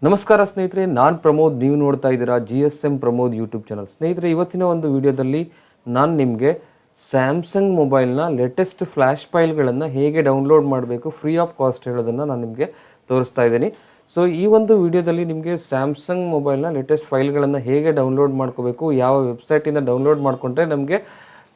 ನಮಸ್ಕಾರ ಸ್ನೇಹಿತರೆ, ನಾನು ಪ್ರಮೋದ್. ನೀವು ನೋಡ್ತಾ ಇದ್ದೀರಾ GSM ಪ್ರಮೋದ್ ಯೂಟ್ಯೂಬ್ ಚಾನಲ್. ಸ್ನೇಹಿತರೆ, ಇವತ್ತಿನ ಒಂದು ವಿಡಿಯೋದಲ್ಲಿ ನಾನು ನಿಮಗೆ ಸ್ಯಾಮ್ಸಂಗ್ ಮೊಬೈಲ್ನ ಲೇಟೆಸ್ಟ್ ಫ್ಲ್ಯಾಶ್ ಫೈಲ್ಗಳನ್ನು ಹೇಗೆ ಡೌನ್ಲೋಡ್ ಮಾಡಬೇಕು ಫ್ರೀ ಆಫ್ ಕಾಸ್ಟ್ ಹೇಳೋದನ್ನು ನಾನು ನಿಮಗೆ ತೋರಿಸ್ತಾ ಇದ್ದೀನಿ. ಸೊ ಈ ಒಂದು ವಿಡಿಯೋದಲ್ಲಿ ನಿಮಗೆ ಸ್ಯಾಮ್ಸಂಗ್ ಮೊಬೈಲ್ನ ಲೇಟೆಸ್ಟ್ ಫೈಲ್ಗಳನ್ನು ಹೇಗೆ ಡೌನ್ಲೋಡ್ ಮಾಡ್ಕೋಬೇಕು, ಯಾವ ವೆಬ್ಸೈಟಿಂದ ಡೌನ್ಲೋಡ್ ಮಾಡಿಕೊಂಡ್ರೆ ನಮಗೆ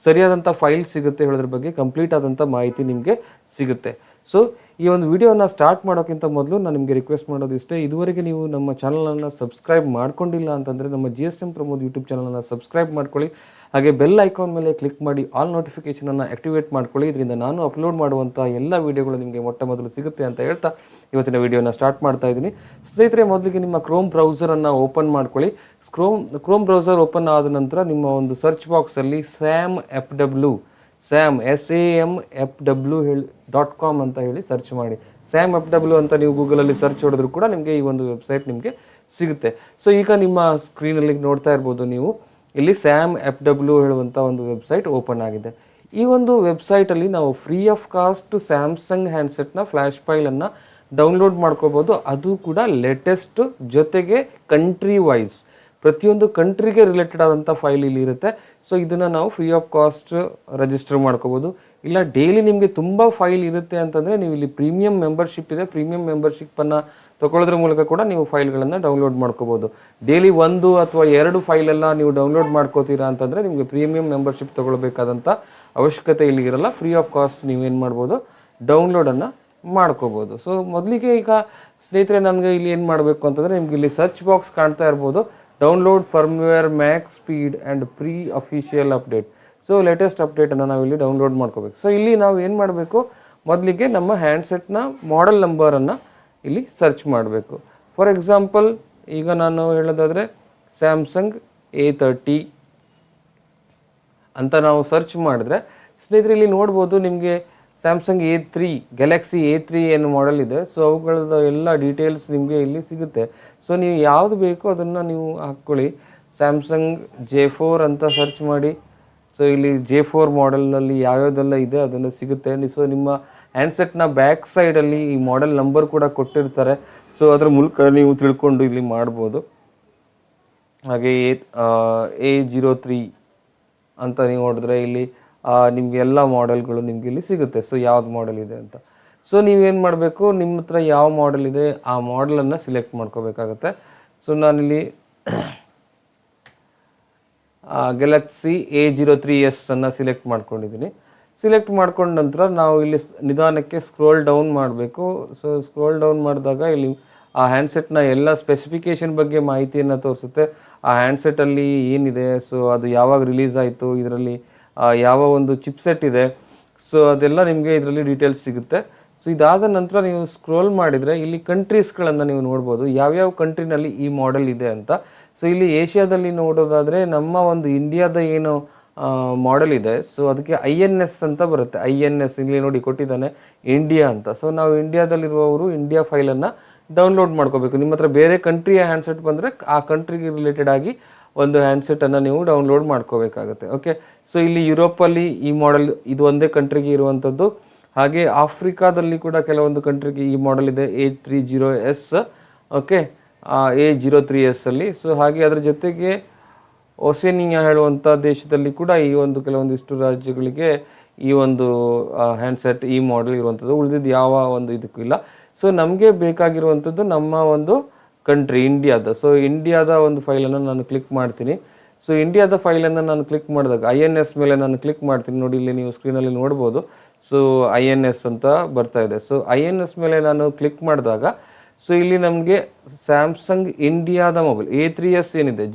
ಸರಿಯಾದಂಥ ಫೈಲ್ ಸಿಗುತ್ತೆ ಹೇಳೋದ್ರ ಬಗ್ಗೆ ಕಂಪ್ಲೀಟ್ ಆದಂಥ ಮಾಹಿತಿ ನಿಮಗೆ ಸಿಗುತ್ತೆ. ಸೊ ಈ ಒಂದು ವಿಡಿಯೋನ ಸ್ಟಾರ್ಟ್ ಮಾಡೋಕ್ಕಿಂತ ಮೊದಲು ನಾನು ನಿಮಗೆ ರಿಕ್ವೆಸ್ಟ್ ಮಾಡೋದು ಇಷ್ಟೇ, ಇದುವರೆಗೆ ನೀವು ನಮ್ಮ ಚಾನಲನ್ನು ಸಬ್ಸ್ಕ್ರೈಬ್ ಮಾಡ್ಕೊಂಡಿಲ್ಲ ಅಂತಂದರೆ ನಮ್ಮ GSM ಪ್ರಮೋದ್ ಯೂಟ್ಯೂಬ್ ಚಾನಲನ್ನು ಸಬ್ಸ್ಕ್ರೈಬ್ ಮಾಡ್ಕೊಳ್ಳಿ. ಹಾಗೆ ಬೆಲ್ ಐಕಾನ್ ಮೇಲೆ ಕ್ಲಿಕ್ ಮಾಡಿ ಆಲ್ ನೋಟಿಫಿಕೇಷನನ್ನು ಆ್ಯಕ್ಟಿವೇಟ್ ಮಾಡ್ಕೊಳ್ಳಿ. ಇದರಿಂದ ನಾನು ಅಪ್ಲೋಡ್ ಮಾಡುವಂಥ ಎಲ್ಲ ವೀಡಿಯೋಗಳು ನಿಮಗೆ ಮೊಟ್ಟ ಮೊದಲು ಸಿಗುತ್ತೆ ಅಂತ ಹೇಳ್ತಾ ಇವತ್ತಿನ ವಿಡಿಯೋನ ಸ್ಟಾರ್ಟ್ ಮಾಡ್ತಾ ಇದ್ದೀನಿ. ಸ್ನೇಹಿತರೆ, ಮೊದಲಿಗೆ ನಿಮ್ಮ ಕ್ರೋಮ್ ಬ್ರೌಸರನ್ನು ಓಪನ್ ಮಾಡ್ಕೊಳ್ಳಿ. ಕ್ರೋಮ್ ಬ್ರೌಸರ್ ಓಪನ್ ಆದ ನಂತರ ನಿಮ್ಮ ಒಂದು ಸರ್ಚ್ ಬಾಕ್ಸಲ್ಲಿ SAMFW ಅಂತ ಹೇಳಿ ಸರ್ಚ್ ಮಾಡಿ. SAMFW ಅಂತ ನೀವು ಗೂಗಲಲ್ಲಿ ಸರ್ಚ್ ಹೊಡೆದ್ರು ಕೂಡ ನಿಮಗೆ ಈ ಒಂದು ವೆಬ್ಸೈಟ್ ನಿಮಗೆ ಸಿಗುತ್ತೆ. ಸೊ ಈಗ ನಿಮ್ಮ ಸ್ಕ್ರೀನಲ್ಲಿ ನೋಡ್ತಾ ಇರ್ಬೋದು ನೀವು, ಇಲ್ಲಿ SAMFW ಹೇಳುವಂಥ ಒಂದು ವೆಬ್ಸೈಟ್ ಓಪನ್ ಆಗಿದೆ. ಈ ಒಂದು ವೆಬ್ಸೈಟಲ್ಲಿ ನಾವು ಫ್ರೀ ಆಫ್ ಕಾಸ್ಟ್ ಸ್ಯಾಮ್ಸಂಗ್ ಹ್ಯಾಂಡ್ಸೆಟ್ನ ಫ್ಲ್ಯಾಶ್ ಫೈಲನ್ನು ಡೌನ್ಲೋಡ್ ಮಾಡ್ಕೋಬೋದು. ಅದು ಕೂಡ ಲೇಟೆಸ್ಟ್, ಜೊತೆಗೆ ಕಂಟ್ರಿ ವೈಸ್ ಪ್ರತಿಯೊಂದು ಕಂಟ್ರಿಗೆ ರಿಲೇಟೆಡ್ ಆದಂಥ ಫೈಲ್ ಇಲ್ಲಿ ಇರುತ್ತೆ. ಸೊ ಇದನ್ನು ನಾವು ಫ್ರೀ ಆಫ್ ಕಾಸ್ಟ್ ರಿಜಿಸ್ಟರ್ ಮಾಡ್ಕೋಬೋದು. ಇಲ್ಲ ಡೈಲಿ ನಿಮಗೆ ತುಂಬ ಫೈಲ್ ಇರುತ್ತೆ ಅಂತಂದರೆ ನೀವು ಇಲ್ಲಿ ಪ್ರೀಮಿಯಂ ಮೆಂಬರ್ಶಿಪ್ ಇದೆ, ಪ್ರೀಮಿಯಂ ಮೆಂಬರ್ಶಿಪ್ಪನ್ನು ತಗೊಳ್ಳೋದ್ರ ಮೂಲಕ ಕೂಡ ನೀವು ಫೈಲ್ಗಳನ್ನು ಡೌನ್ಲೋಡ್ ಮಾಡ್ಕೋಬೋದು. ಡೈಲಿ 1 ಅಥವಾ 2 ಫೈಲೆಲ್ಲ ನೀವು ಡೌನ್ಲೋಡ್ ಮಾಡ್ಕೋತೀರಾ ಅಂತಂದರೆ ನಿಮಗೆ ಪ್ರೀಮಿಯಂ ಮೆಂಬರ್ಶಿಪ್ ತೊಗೊಳ್ಬೇಕಾದಂಥ ಅವಶ್ಯಕತೆ ಇಲ್ಲಿ ಇರಲ್ಲ. ಫ್ರೀ ಆಫ್ ಕಾಸ್ಟ್ ನೀವೇನು ಮಾಡ್ಬೋದು, ಡೌನ್ಲೋಡನ್ನು ಮಾಡ್ಕೋಬೋದು. ಸೊ ಮೊದಲಿಗೆ ಈಗ ಸ್ನೇಹಿತರೆ, ನನಗೆ ಇಲ್ಲಿ ಏನು ಮಾಡಬೇಕು ಅಂತಂದರೆ, ನಿಮ್ಗೆ ಇಲ್ಲಿ ಸರ್ಚ್ ಬಾಕ್ಸ್ ಕಾಣ್ತಾ ಇರ್ಬೋದು, download firmware max speed and pre official update. So latest ಅಪ್ಡೇಟನ್ನು ನಾವು ಇಲ್ಲಿ ಡೌನ್ಲೋಡ್ ಮಾಡ್ಕೋಬೇಕು. ಸೊ ಇಲ್ಲಿ ನಾವು ಏನು ಮಾಡಬೇಕು, ಮೊದಲಿಗೆ ನಮ್ಮ ಹ್ಯಾಂಡ್ಸೆಟ್ನ ಮಾಡೆಲ್ ನಂಬರನ್ನು ಇಲ್ಲಿ ಸರ್ಚ್ ಮಾಡಬೇಕು. ಫಾರ್ ಎಕ್ಸಾಂಪಲ್, ಈಗ ನಾನು ಹೇಳೋದಾದರೆ ಸ್ಯಾಮ್ಸಂಗ್ A30 ಅಂತ ನಾವು ಸರ್ಚ್ ಮಾಡಿದ್ರೆ ಸ್ನೇಹಿತರೆ ಇಲ್ಲಿ ನೋಡ್ಬೋದು, ನಿಮಗೆ ಸ್ಯಾಮ್ಸಂಗ್ A3 ಗ್ಯಾಲಕ್ಸಿ A3 ಏನು ಮಾಡೆಲ್ ಇದೆ, ಸೊ ಅವುಗಳದ್ದು ಎಲ್ಲ ಡೀಟೇಲ್ಸ್ ನಿಮಗೆ ಇಲ್ಲಿ ಸಿಗುತ್ತೆ. ಸೊ ನೀವು ಯಾವುದು ಬೇಕೋ ಅದನ್ನು ನೀವು ಹಾಕ್ಕೊಳ್ಳಿ. ಸ್ಯಾಮ್ಸಂಗ್ J4 ಅಂತ ಸರ್ಚ್ ಮಾಡಿ. ಸೊ ಇಲ್ಲಿ J4 ಮಾಡೆಲ್ನಲ್ಲಿ ಯಾವ್ಯಾವುದೆಲ್ಲ ಇದೆ ಅದನ್ನು ಸಿಗುತ್ತೆ. ಸೊ ನಿಮ್ಮ ಹ್ಯಾಂಡ್ಸೆಟ್ನ ಬ್ಯಾಕ್ ಸೈಡಲ್ಲಿ ಈ ಮಾಡೆಲ್ ನಂಬರ್ ಕೂಡ ಕೊಟ್ಟಿರ್ತಾರೆ. ಸೊ ಅದರ ಮೂಲಕ ನೀವು ತಿಳ್ಕೊಂಡು ಇಲ್ಲಿ ಮಾಡ್ಬೋದು. ಹಾಗೆ A03 ಅಂತ ನೀವು ನೋಡಿದ್ರೆ ಇಲ್ಲಿ ನಿಮಗೆ ಎಲ್ಲ ಮಾಡೆಲ್ಗಳು ನಿಮಗೆ ಇಲ್ಲಿ ಸಿಗುತ್ತೆ. ಸೊ ಯಾವ್ದು ಮಾಡೆಲ್ ಇದೆ ಅಂತ. ಸೊ ನೀವೇನು ಮಾಡಬೇಕು, ನಿಮ್ಮ ಹತ್ರ ಯಾವ ಮಾಡೆಲ್ ಇದೆ ಆ ಮಾಡೆಲನ್ನು ಸಿಲೆಕ್ಟ್ ಮಾಡ್ಕೋಬೇಕಾಗತ್ತೆ. ಸೊ ನಾನಿಲ್ಲಿ ಗ್ಯಾಲಕ್ಸಿ A03s ಅನ್ನು ಸಿಲೆಕ್ಟ್ ಮಾಡ್ಕೊಂಡಿದ್ದೀನಿ. ಸಿಲೆಕ್ಟ್ ಮಾಡ್ಕೊಂಡ ನಂತರ ನಾವು ಇಲ್ಲಿ ನಿಧಾನಕ್ಕೆ ಸ್ಕ್ರೋಲ್ ಡೌನ್ ಮಾಡಬೇಕು. ಸೊ ಸ್ಕ್ರೋಲ್ ಡೌನ್ ಮಾಡಿದಾಗ ಇಲ್ಲಿ ಆ ಹ್ಯಾಂಡ್ಸೆಟ್ನ ಎಲ್ಲ ಸ್ಪೆಸಿಫಿಕೇಷನ್ ಬಗ್ಗೆ ಮಾಹಿತಿಯನ್ನು ತೋರಿಸುತ್ತೆ. ಆ ಹ್ಯಾಂಡ್ಸೆಟ್ಟಲ್ಲಿ ಏನಿದೆ, ಸೊ ಅದು ಯಾವಾಗ ರಿಲೀಸ್ ಆಯಿತು, ಇದರಲ್ಲಿ ಯಾವ ಒಂದು ಚಿಪ್ಸೆಟ್ ಇದೆ, ಸೊ ಅದೆಲ್ಲ ನಿಮಗೆ ಇದರಲ್ಲಿ ಡೀಟೇಲ್ಸ್ ಸಿಗುತ್ತೆ. ಸೊ ಇದಾದ ನಂತರ ನೀವು ಸ್ಕ್ರೋಲ್ ಮಾಡಿದರೆ ಇಲ್ಲಿ ಕಂಟ್ರೀಸ್ಗಳನ್ನು ನೀವು ನೋಡ್ಬೋದು, ಯಾವ್ಯಾವ ಕಂಟ್ರಿನಲ್ಲಿ ಈ ಮಾಡೆಲ್ ಇದೆ ಅಂತ. ಸೊ ಇಲ್ಲಿ ಏಷ್ಯಾದಲ್ಲಿ ನೋಡೋದಾದರೆ ನಮ್ಮ ಒಂದು ಇಂಡಿಯಾದ ಏನು ಮಾಡೆಲ್ ಇದೆ, ಸೊ ಅದಕ್ಕೆ INS ಅಂತ ಬರುತ್ತೆ. INS ಇಲ್ಲಿ ನೋಡಿ ಕೊಟ್ಟಿದ್ದಾನೆ, ಇಂಡಿಯಾ ಅಂತ. ಸೊ ನಾವು ಇಂಡಿಯಾದಲ್ಲಿರುವವರು ಇಂಡಿಯಾ ಫೈಲನ್ನು ಡೌನ್ಲೋಡ್ ಮಾಡ್ಕೋಬೇಕು. ನಿಮ್ಮ ಹತ್ರ ಬೇರೆ ಕಂಟ್ರಿಯ ಹ್ಯಾಂಡ್ಸೆಟ್ ಬಂದರೆ ಆ ಕಂಟ್ರಿಗೆ ರಿಲೇಟೆಡ್ ಆಗಿ ಒಂದು ಹ್ಯಾಂಡ್ಸೆಟನ್ನು ನೀವು ಡೌನ್ಲೋಡ್ ಮಾಡ್ಕೋಬೇಕಾಗುತ್ತೆ. ಓಕೆ, ಸೊ ಇಲ್ಲಿ ಯುರೋಪಲ್ಲಿ ಈ ಮಾಡೆಲ್ ಇದು ಒಂದೇ ಕಂಟ್ರಿಗೆ ಇರುವಂಥದ್ದು. ಹಾಗೆ ಆಫ್ರಿಕಾದಲ್ಲಿ ಕೂಡ ಕೆಲವೊಂದು ಕಂಟ್ರಿಗೆ ಈ ಮಾಡೆಲ್ ಇದೆ, A30s. ಓಕೆ, A03s ಅಲ್ಲಿ. ಸೊ ಹಾಗೆ ಅದರ ಜೊತೆಗೆ ಓಸೇನಿಯಾ ಹೇಳುವಂಥ ದೇಶದಲ್ಲಿ ಕೂಡ ಈ ಒಂದು ಕೆಲವೊಂದಿಷ್ಟು ರಾಜ್ಯಗಳಿಗೆ ಈ ಒಂದು ಹ್ಯಾಂಡ್ಸೆಟ್ ಈ ಮಾಡೆಲ್ ಇರುವಂಥದ್ದು. ಉಳಿದಿದ್ದು ಯಾವ ಒಂದು ಇದಕ್ಕೂ ಇಲ್ಲ. ಸೊ ನಮಗೆ ಬೇಕಾಗಿರುವಂಥದ್ದು ನಮ್ಮ ಒಂದು ಕಂಟ್ರಿ ಇಂಡಿಯಾದ. ಸೊ ಇಂಡಿಯಾದ ಒಂದು ಫೈಲನ್ನು ನಾನು ಕ್ಲಿಕ್ ಮಾಡ್ತೀನಿ. ಸೊ ಇಂಡಿಯಾದ ಫೈಲನ್ನು ನಾನು ಕ್ಲಿಕ್ ಮಾಡಿದಾಗ INS ಮೇಲೆ ನಾನು ಕ್ಲಿಕ್ ಮಾಡ್ತೀನಿ. ನೋಡಿ ಇಲ್ಲಿ ನೀವು ಸ್ಕ್ರೀನಲ್ಲಿ ನೋಡ್ಬೋದು. ಸೊ INS ಅಂತ ಬರ್ತಾ ಇದೆ. ಸೊ INS ಮೇಲೆ ನಾನು ಕ್ಲಿಕ್ ಮಾಡಿದಾಗ ಸೊ ಇಲ್ಲಿ ನಮಗೆ ಸ್ಯಾಮ್ಸಂಗ್ ಇಂಡಿಯಾದ ಮೊಬೈಲ್ A3s ಏನಿದೆ,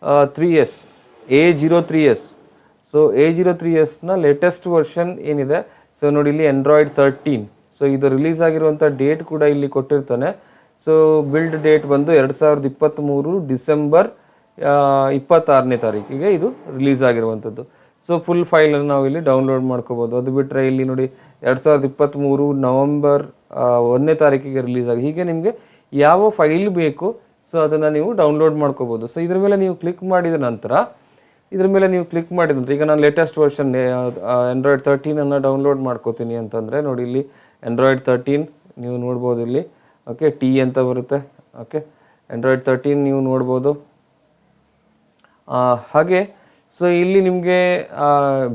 A03s. ಸೊ A03sನ ಲೇಟೆಸ್ಟ್ ವರ್ಷನ್ ಏನಿದೆ, ಸೊ ನೋಡಿ ಇಲ್ಲಿ Android 13. ಸೊ ಇದು ರಿಲೀಸ್ ಆಗಿರುವಂಥ ಡೇಟ್ ಕೂಡ ಇಲ್ಲಿ ಕೊಟ್ಟಿರ್ತಾನೆ. ಸೊ ಬಿಲ್ಡ್ ಡೇಟ್ ಬಂದು 2023 ಡಿಸೆಂಬರ್ 26ನೇ ತಾರೀಕಿಗೆ ಇದು ರಿಲೀಸ್ ಆಗಿರುವಂಥದ್ದು. ಸೊ ಫುಲ್ ಫೈಲನ್ನು ನಾವು ಇಲ್ಲಿ ಡೌನ್ಲೋಡ್ ಮಾಡ್ಕೋಬೋದು. ಅದು ಬಿಟ್ಟರೆ ಇಲ್ಲಿ ನೋಡಿ 2023 ನವಂಬರ್ 1ನೇ ತಾರೀಕಿಗೆ ರಿಲೀಸ್ ಆಗಿ, ಹೀಗೆ ನಿಮಗೆ ಯಾವ ಫೈಲ್ ಬೇಕು ಸೊ ಅದನ್ನು ನೀವು ಡೌನ್ಲೋಡ್ ಮಾಡ್ಕೋಬೋದು. ಸೊ ಇದ್ರ ಮೇಲೆ ನೀವು ಕ್ಲಿಕ್ ಮಾಡಿದ ನಂತರ ಈಗ ನಾನು ಲೇಟೆಸ್ಟ್ ವರ್ಷನ್ Android 13 ಡೌನ್ಲೋಡ್ ಮಾಡ್ಕೋತೀನಿ ಅಂತಂದರೆ ನೋಡಿ ಇಲ್ಲಿ Android 13 ನೀವು ನೋಡ್ಬೋದು ಇಲ್ಲಿ. ಓಕೆ, T ಅಂತ ಬರುತ್ತೆ. ಓಕೆ, ಆ್ಯಂಡ್ರಾಯ್ಡ್ 13 ನೀವು ನೋಡ್ಬೋದು. ಹಾಗೆ ಸೊ ಇಲ್ಲಿ ನಿಮಗೆ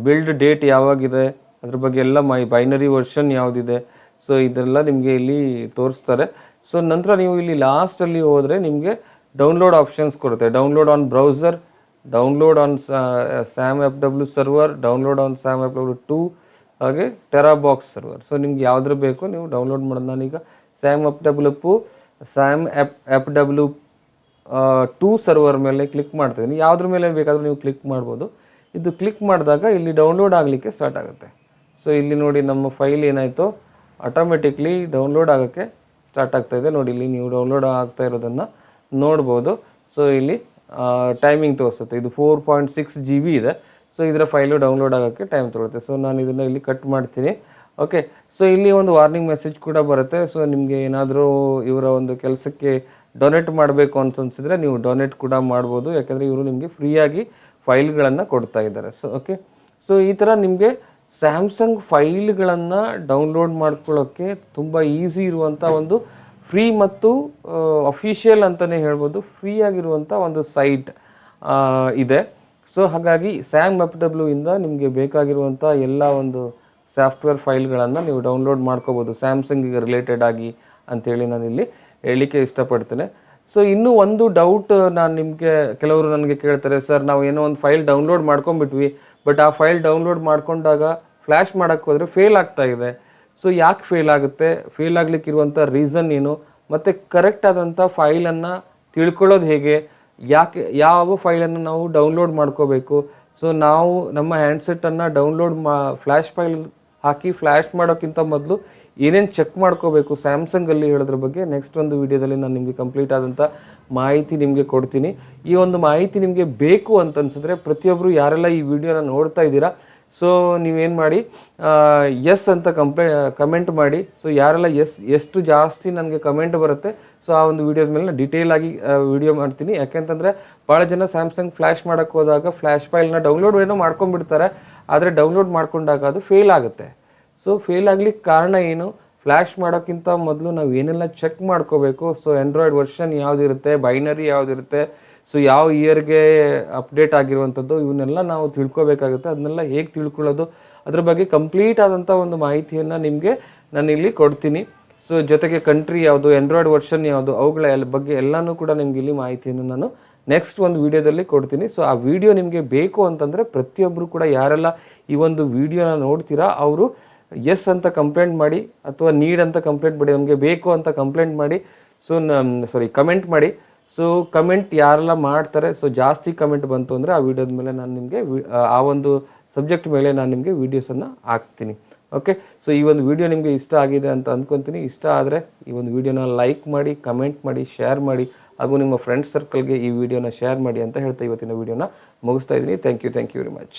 ಬಿಲ್ಡ್ ಡೇಟ್ ಯಾವಾಗಿದೆ ಅದ್ರ ಬಗ್ಗೆ ಎಲ್ಲ ಬೈನರಿ ವರ್ಷನ್ ಯಾವುದಿದೆ ಸೊ ಇದೆಲ್ಲ ನಿಮಗೆ ಇಲ್ಲಿ ತೋರಿಸ್ತಾರೆ. ಸೊ ನಂತರ ನೀವು ಇಲ್ಲಿ ಲಾಸ್ಟಲ್ಲಿ ಹೋದರೆ ನಿಮಗೆ ಡೌನ್ಲೋಡ್ ಆಪ್ಷನ್ಸ್ ಕೊಡುತ್ತೆ. Download on browser, download on Sam FW server, download on Sam FW 2, ಹಾಗೆ ಟೆರಾಬಾಕ್ಸ್ ಸರ್ವರ್. ಸೊ ನಿಮ್ಗೆ ಯಾವ್ದ್ರ ಬೇಕು ನೀವು ಡೌನ್ಲೋಡ್ ಮಾಡೋದು. ನಾನೀಗ ಸ್ಯಾಮ್ FW 2 ಸರ್ವರ್ ಮೇಲೆ ಕ್ಲಿಕ್ ಮಾಡ್ತೀನಿ. ಯಾವುದ್ರ ಮೇಲೆ ಬೇಕಾದರೂ ನೀವು ಕ್ಲಿಕ್ ಮಾಡ್ಬೋದು. ಇದು ಕ್ಲಿಕ್ ಮಾಡಿದಾಗ ಇಲ್ಲಿ ಡೌನ್ಲೋಡ್ ಆಗಲಿಕ್ಕೆ ಸ್ಟಾರ್ಟ್ ಆಗುತ್ತೆ. ಸೊ ಇಲ್ಲಿ ನೋಡಿ ನಮ್ಮ ಫೈಲ್ ಏನಾಯಿತು ಆಟೋಮೆಟಿಕ್ಲಿ ಡೌನ್ಲೋಡ್ ಆಗೋಕ್ಕೆ ಸ್ಟಾರ್ಟ್ ಆಗ್ತಾಯಿದೆ. ನೋಡಿ ಇಲ್ಲಿ ನೀವು ಡೌನ್ಲೋಡ್ ಆಗ್ತಾ ಇರೋದನ್ನು ನೋಡ್ಬೋದು. ಸೊ ಇಲ್ಲಿ ಟೈಮಿಂಗ್ ತೋರಿಸುತ್ತೆ. ಇದು 4.6 GB ಇದೆ. ಸೊ ಇದರ ಫೈಲು ಡೌನ್ಲೋಡ್ ಆಗೋಕ್ಕೆ ಟೈಮ್ ತೊಗೊಳುತ್ತೆ. ಸೊ ನಾನು ಇದನ್ನು ಇಲ್ಲಿ ಕಟ್ ಮಾಡ್ತೀನಿ. ಓಕೆ, ಸೊ ಇಲ್ಲಿ ಒಂದು ವಾರ್ನಿಂಗ್ ಮೆಸೇಜ್ ಕೂಡ ಬರುತ್ತೆ. ಸೊ ನಿಮಗೆ ಏನಾದರೂ ಇವರ ಒಂದು ಕೆಲಸಕ್ಕೆ ಡೊನೇಟ್ ಮಾಡಬೇಕು ಅಂತ ಅನಿಸಿದ್ರೆ ನೀವು ಡೊನೇಟ್ ಕೂಡ ಮಾಡ್ಬೋದು. ಯಾಕೆಂದರೆ ಇವರು ನಿಮಗೆ ಫ್ರೀಯಾಗಿ ಫೈಲ್ಗಳನ್ನು ಕೊಡ್ತಾ ಇದ್ದಾರೆ. ಸೊ ಓಕೆ, ಸೊ ಈ ಥರ ನಿಮಗೆ ಸ್ಯಾಮ್ಸಂಗ್ ಫೈಲ್ಗಳನ್ನು ಡೌನ್ಲೋಡ್ ಮಾಡ್ಕೊಳ್ಳೋಕ್ಕೆ ತುಂಬ ಈಸಿ ಇರುವಂಥ ಒಂದು ಫ್ರೀ ಮತ್ತು ಅಫಿಷಿಯಲ್ ಅಂತಲೇ ಹೇಳ್ಬೋದು, ಫ್ರೀ ಆಗಿರುವಂಥ ಒಂದು ಸೈಟ್ ಇದೆ. ಸೊ ಹಾಗಾಗಿ ಸ್ಯಾಮ್ FW ಇಂದ ನಿಮಗೆ ಬೇಕಾಗಿರುವಂಥ ಎಲ್ಲ ಒಂದು ಸಾಫ್ಟ್ವೇರ್ ಫೈಲ್ಗಳನ್ನು ನೀವು ಡೌನ್ಲೋಡ್ ಮಾಡ್ಕೋಬೋದು ಸ್ಯಾಮ್ಸಂಗಿಗೆ ರಿಲೇಟೆಡ್ ಆಗಿ ಅಂಥೇಳಿ ನಾನಿಲ್ಲಿ ಹೇಳಲಿಕ್ಕೆ ಇಷ್ಟಪಡ್ತೇನೆ. ಸೊ ಇನ್ನೂ ಒಂದು ಡೌಟ್ ನಾನು ನಿಮಗೆ, ಕೆಲವರು ನನಗೆ ಕೇಳ್ತಾರೆ, ಸರ್ ನಾವು ಏನೋ ಒಂದು ಫೈಲ್ ಡೌನ್ಲೋಡ್ ಮಾಡ್ಕೊಂಡ್ಬಿಟ್ವಿ, ಬಟ್ ಆ ಫೈಲ್ ಡೌನ್ಲೋಡ್ ಮಾಡ್ಕೊಂಡಾಗ ಫ್ಲ್ಯಾಶ್ ಮಾಡೋಕ್ಕೆ ಹೋದರೆ ಫೇಲ್ ಆಗ್ತಾ ಇದೆ. ಸೊ ಯಾಕೆ ಫೇಲ್ ಆಗುತ್ತೆ, ಫೇಲ್ ಆಗಲಿಕ್ಕಿರುವಂಥ ರೀಸನ್ ಏನು, ಮತ್ತು ಕರೆಕ್ಟ್ ಆದಂಥ ಫೈಲನ್ನು ತಿಳ್ಕೊಳ್ಳೋದು ಹೇಗೆ, ಯಾಕೆ ಯಾವ ಫೈಲನ್ನು ನಾವು ಡೌನ್ಲೋಡ್ ಮಾಡ್ಕೋಬೇಕು. ಸೊ ನಾವು ನಮ್ಮ ಹ್ಯಾಂಡ್ಸೆಟ್ಟನ್ನು ಫ್ಲ್ಯಾಶ್ ಫೈಲ್ ಹಾಕಿ ಫ್ಲ್ಯಾಶ್ ಮಾಡೋಕ್ಕಿಂತ ಮೊದಲು ಏನೇನು ಚೆಕ್ ಮಾಡ್ಕೋಬೇಕು ಸ್ಯಾಮ್ಸಂಗಲ್ಲಿ ಹೇಳೋದ್ರ ಬಗ್ಗೆ ನೆಕ್ಸ್ಟ್ ಒಂದು ವಿಡಿಯೋದಲ್ಲಿ ನಾನು ನಿಮಗೆ ಕಂಪ್ಲೀಟ್ ಆದಂಥ ಮಾಹಿತಿ ನಿಮಗೆ ಕೊಡ್ತೀನಿ. ಈ ಒಂದು ಮಾಹಿತಿ ನಿಮಗೆ ಬೇಕು ಅಂತ ಅನಿಸಿದ್ರೆ ಪ್ರತಿಯೊಬ್ಬರು ಯಾರೆಲ್ಲ ಈ ವಿಡಿಯೋನ ನೋಡ್ತಾ ಇದ್ದೀರಾ, ಸೊ ನೀವೇನು ಮಾಡಿ ಎಸ್ ಅಂತ ಕಮೆಂಟ್ ಮಾಡಿ. ಸೊ ಯಾರೆಲ್ಲ ಎಷ್ಟು ಜಾಸ್ತಿ ನನಗೆ ಕಮೆಂಟ್ ಬರುತ್ತೆ ಸೊ ಆ ಒಂದು ವಿಡಿಯೋದ ಮೇಲೆ ನಾನು ಡೀಟೇಲ್ ಆಗಿ ವಿಡಿಯೋ ಮಾಡ್ತೀನಿ. ಯಾಕೆಂತಂದರೆ ಭಾಳ ಜನ ಸ್ಯಾಮ್ಸಂಗ್ ಫ್ಲ್ಯಾಶ್ ಮಾಡೋಕ್ಕೆ ಹೋದಾಗ ಫ್ಲ್ಯಾಶ್ ಫೈಲ್ನ ಡೌನ್ಲೋಡ್ ಏನೋ ಮಾಡ್ಕೊಂಡ್ಬಿಡ್ತಾರೆ, ಆದರೆ ಡೌನ್ಲೋಡ್ ಮಾಡ್ಕೊಂಡಾಗ ಅದು ಫೇಲ್ ಆಗುತ್ತೆ. ಸೊ ಫೇಲ್ ಆಗ್ಲಿಕ್ಕೆ ಕಾರಣ ಏನು, ಫ್ಲ್ಯಾಶ್ ಮಾಡೋಕ್ಕಿಂತ ಮೊದಲು ನಾವು ಏನೆಲ್ಲ ಚೆಕ್ ಮಾಡ್ಕೋಬೇಕು. ಸೊ ಆ್ಯಂಡ್ರಾಯ್ಡ್ ವರ್ಷನ್ ಯಾವುದಿರುತ್ತೆ, ಬೈನರಿ ಯಾವುದಿರುತ್ತೆ, ಸೊ ಯಾವ ಇಯರ್ಗೆ ಅಪ್ಡೇಟ್ ಆಗಿರುವಂಥದ್ದು, ಇವನ್ನೆಲ್ಲ ನಾವು ತಿಳ್ಕೊಬೇಕಾಗುತ್ತೆ. ಅದನ್ನೆಲ್ಲ ಹೇಗೆ ತಿಳ್ಕೊಳ್ಳೋದು ಅದ್ರ ಬಗ್ಗೆ ಕಂಪ್ಲೀಟ್ ಆದಂಥ ಒಂದು ಮಾಹಿತಿಯನ್ನು ನಿಮಗೆ ನಾನು ಇಲ್ಲಿ ಕೊಡ್ತೀನಿ. ಸೊ ಜೊತೆಗೆ ಕಂಟ್ರಿ ಯಾವುದು, ಆ್ಯಂಡ್ರಾಯ್ಡ್ ವರ್ಷನ್ ಯಾವುದು, ಅವುಗಳ ಬಗ್ಗೆ ಎಲ್ಲನೂ ಕೂಡ ನಿಮ್ಗೆ ಇಲ್ಲಿ ಮಾಹಿತಿಯನ್ನು ನಾನು ನೆಕ್ಸ್ಟ್ ಒಂದು ವಿಡಿಯೋದಲ್ಲಿ ಕೊಡ್ತೀನಿ. ಸೊ ಆ ವಿಡಿಯೋ ನಿಮಗೆ ಬೇಕು ಅಂತಂದರೆ ಪ್ರತಿಯೊಬ್ಬರು ಕೂಡ ಯಾರೆಲ್ಲ ಈ ಒಂದು ವಿಡಿಯೋನ ನೋಡ್ತೀರಾ ಅವರು ಎಸ್ ಅಂತ ಕಂಪ್ಲೇಂಟ್ ಮಾಡಿ, ಅಥವಾ ನೀಡ್ ಅಂತ ಕಂಪ್ಲೇಂಟ್ ಮಾಡಿ, ನಮಗೆ ಬೇಕು ಅಂತ ಕಂಪ್ಲೇಂಟ್ ಮಾಡಿ. ಸೊ ಕಮೆಂಟ್ ಮಾಡಿ. ಸೊ ಕಮೆಂಟ್ ಯಾರೆಲ್ಲ ಮಾಡ್ತಾರೆ, ಸೊ ಜಾಸ್ತಿ ಕಮೆಂಟ್ ಬಂತು ಅಂದರೆ ಆ ವಿಡಿಯೋದ ಮೇಲೆ ನಾನು ನಿಮಗೆ ಆ ಒಂದು ಸಬ್ಜೆಕ್ಟ್ ಮೇಲೆ ನಾನು ನಿಮಗೆ ವೀಡಿಯೋಸನ್ನು ಹಾಕ್ತೀನಿ. ಓಕೆ, ಸೊ ಈ ಒಂದು ವಿಡಿಯೋ ನಿಮಗೆ ಇಷ್ಟ ಆಗಿದೆ ಅಂತ ಅಂದ್ಕೊತೀನಿ. ಇಷ್ಟ ಆದರೆ ಈ ಒಂದು ವಿಡಿಯೋನ ಲೈಕ್ ಮಾಡಿ, ಕಮೆಂಟ್ ಮಾಡಿ, ಶೇರ್ ಮಾಡಿ, ಹಾಗೂ ನಿಮ್ಮ ಫ್ರೆಂಡ್ಸ್ ಸರ್ಕಲ್ಗೆ ಈ ವಿಡಿಯೋನ ಶೇರ್ ಮಾಡಿ ಅಂತ ಹೇಳ್ತಾ ಇವತ್ತಿನ ವಿಡಿಯೋನ ಮುಗಿಸ್ತಾ ಇದ್ದೀನಿ. Thank you very much.